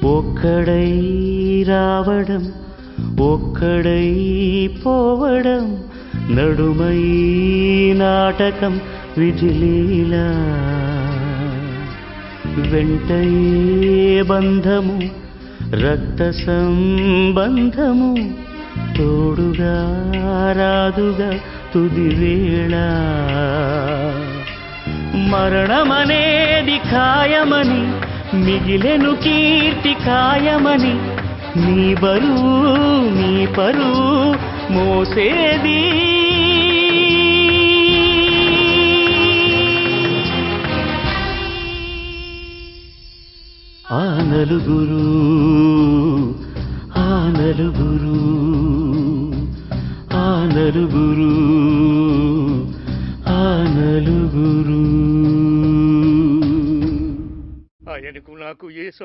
ఒక్కడై రావడం ఒక్కడై పోవడం నడుమై నాటకం విజిలీలా వెంటయే బంధము రక్త సంబంధము తోడుగా రాదుగా తుది వేళ మరణమనేది ఖాయమని మిగిలెను కీర్తి ఖాయమని నీ బరువు నీ పరువు మోసేది ఆ నలుగురు ఆ నలుగురు ఆ నలుగురు ఆ నలుగురు ఆయనకు నాకు ఏ